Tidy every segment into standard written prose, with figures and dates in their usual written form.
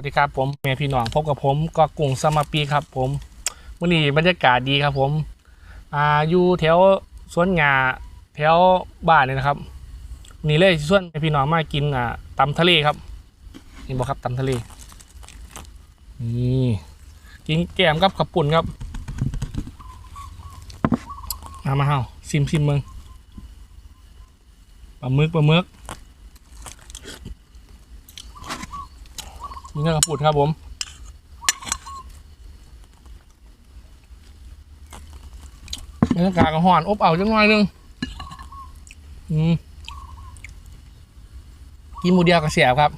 สวัสดีครับผมแม่พี่น้องพบกับผมก็กุ้งสมาปีครับผมวันนี้บรรยากาศดีครับผมอยู่แถวสวนหญ้าแถวบ้านเลยนะครับนี่เลยส่วนแม่พี่น้องมากินตำทะเลครับนี่บอกครับตำทะเลนี่กินแกมกับขับปุ่นครับมาเฮาซิมเมืองปลาหมึกนี่ก็ขับปุ่นครับผมบรรยากาศก็ห่อนอบอ้าวจังหน่อยนึงกินหมูเดียวกับเสียบครับ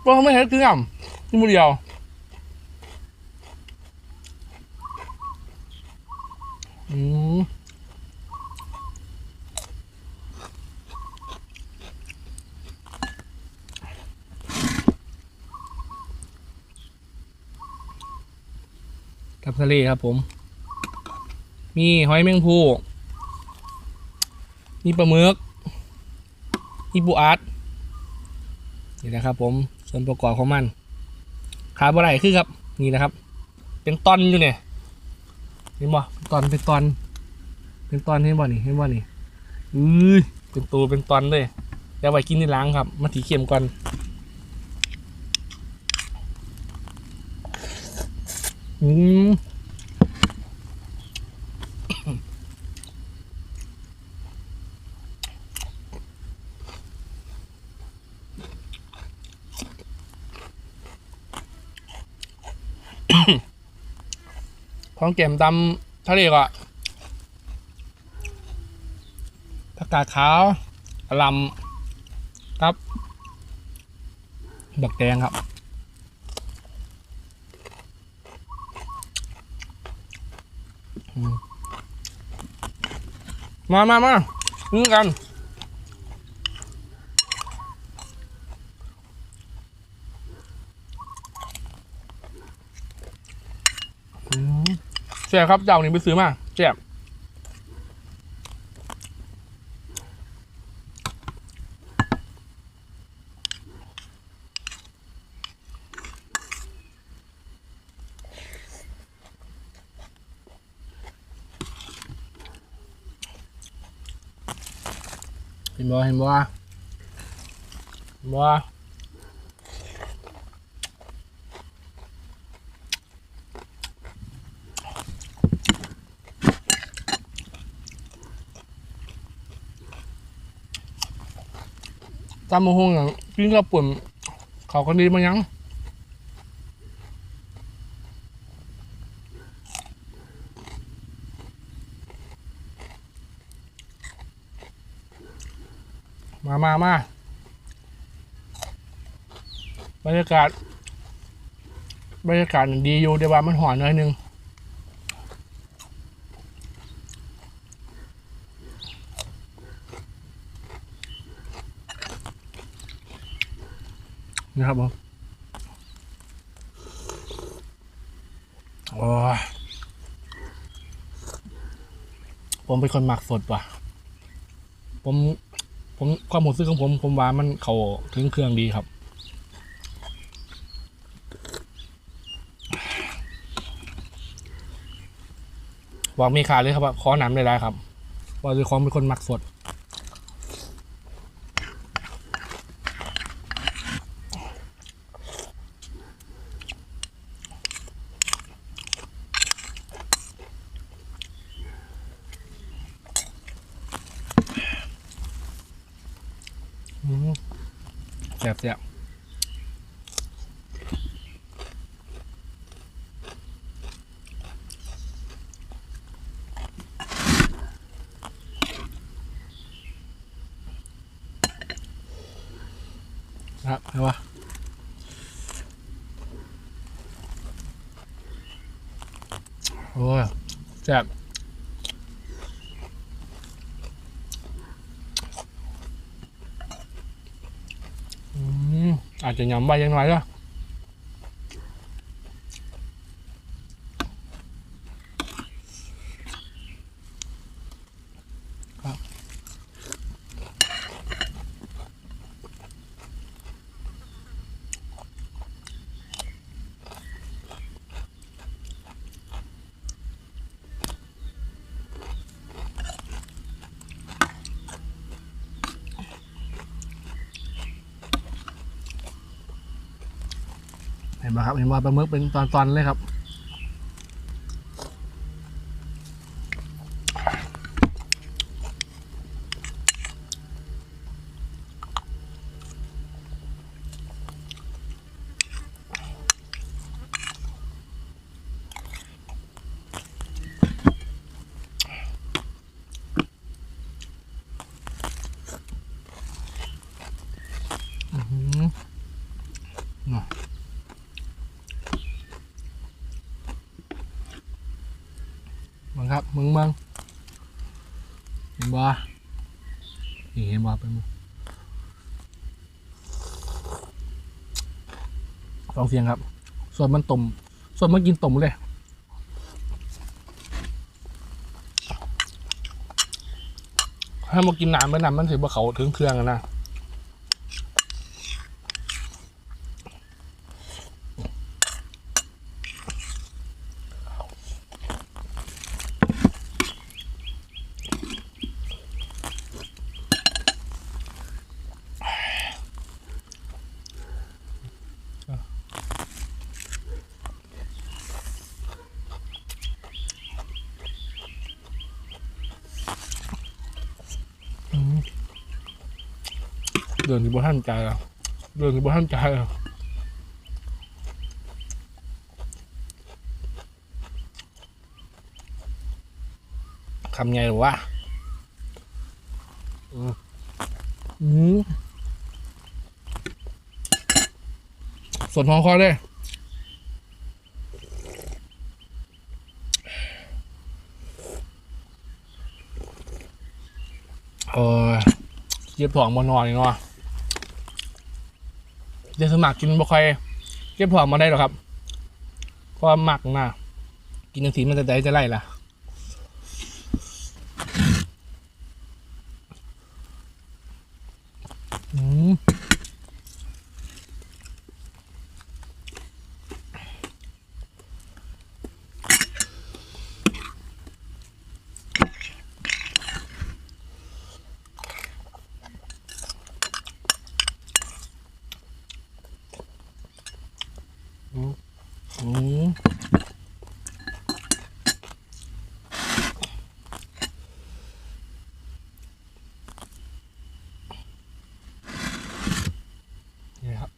เพราะไม่เห็นกินอ่ำกินหมูเดียวกับทะเลครับผมมีหอยแมงภู่มีปลาหมึกมีปูอัดนี่นะครับผมส่วนประกอบของมันขาบะไรคือครับนี่นะครับเป็นตอนอยู่เนี่ยเห็นบ่เป็นตอนเห็นบ่นี่เป็นตัวเป็นตอนเลยเดี๋ยวไปกินที่ล้างครับมาถีเค็มก่อนของแก้มดำทะเลก็ผักกาดขาวลำครับบักแดงครับมานี่กันแซ่บครับเจ้านี่ไปซื้อมาแซ่บเห็นบ่ตามมะฮงอย่างกินกับปุ่นเขาก็ดีมายังมาบรรยากาศดีอยู่เดี๋ยวว่ามันหอนหน่อยนึงนะครับผมผมเป็นคนหมักสดว่ะผมความรู้สึกของผมว่ามันเข้าถึงเครื่องดีครับบอกมีขาเลยครับว่าขอหนำได้ครับว่าจะของเป็นคนหมักสดแซ่บครับเห็นปะโอ้ยแซ่บอาจจะยำใบยังไงล่ะ เห็นไหมครับเห็นว่าปลาหมึกเป็นตอนๆเลยครับมึงครับมึงเห็นบ่นี่เห็นบ่เป็นลองเสียงครับส่วนมันต้มส่วนมันกินต้มเลยถ้ามากินน้ำไม่น้ำมันถือว่าเขาถึงเครื่องนะเดินที่บ้านใจอ่ะเดินที่บ้านใจอ่ะทำไงหรอวะส่วนของคอเลยเก็บถ่องมานอนเนาะเดี๋ยวสมัครกินบ่ค่อยเก็บถ่องมาได้หรอครับเพราะหมักนะกินอย่างสีมันจะได้จะไล่ล่ะนี่ครับ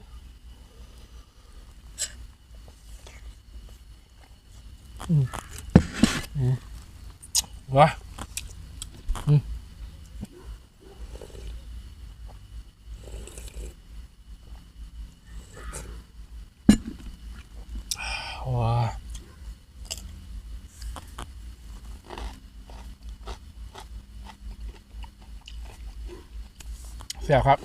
ว้าว้าเสียครับ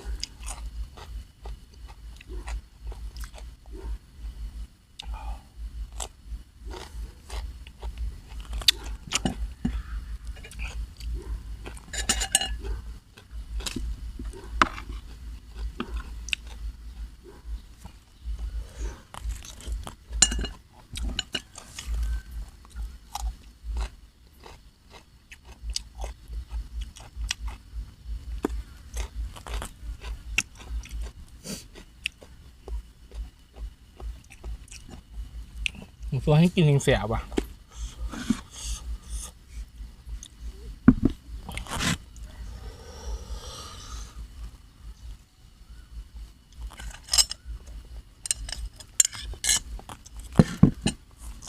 ตัวให้กินยังเสียป่ะ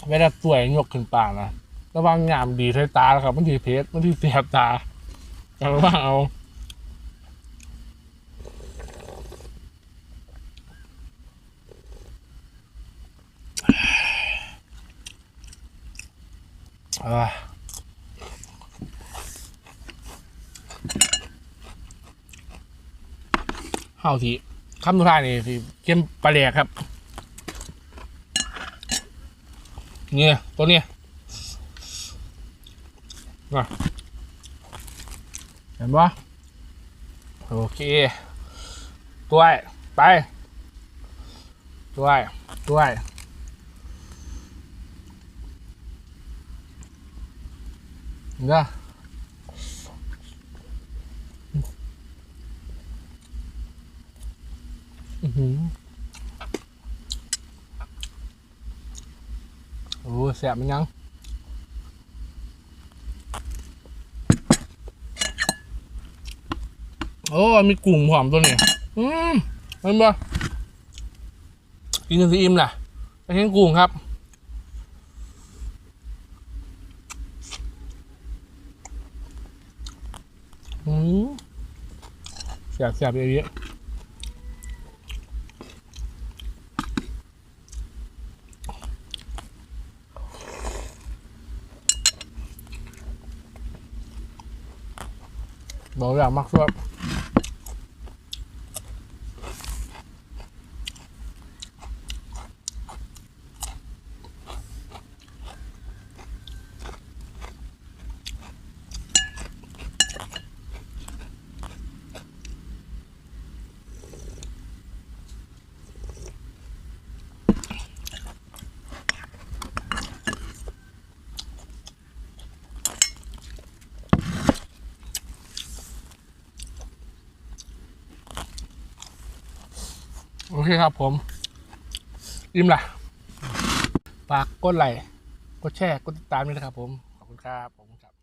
เวลาสวยยกขึ้นปากนะระวังงามดีใส่ตาแล้วครับมันทีเพชรมันทีเสียบตาระวังเอาข้าวทีคำสุดท้ายนี่สิเข้มปลาแดกครับเนี่ยตัวเนี้ยเห็นปะโอเคด้วยไปด้วยเนาะ แสบมันยังโอ้มีกุ้งหอมตัวนี้เห็นปะกินกันสิอิ่มแหละไปเห็นกุ้งครับแสบเยอะบอกอย่างมากสุดโอเคครับผมอิ่มละฝากกดไลค์กดแชร์กดติดตามด้วยนะครับผมขอบคุณครับ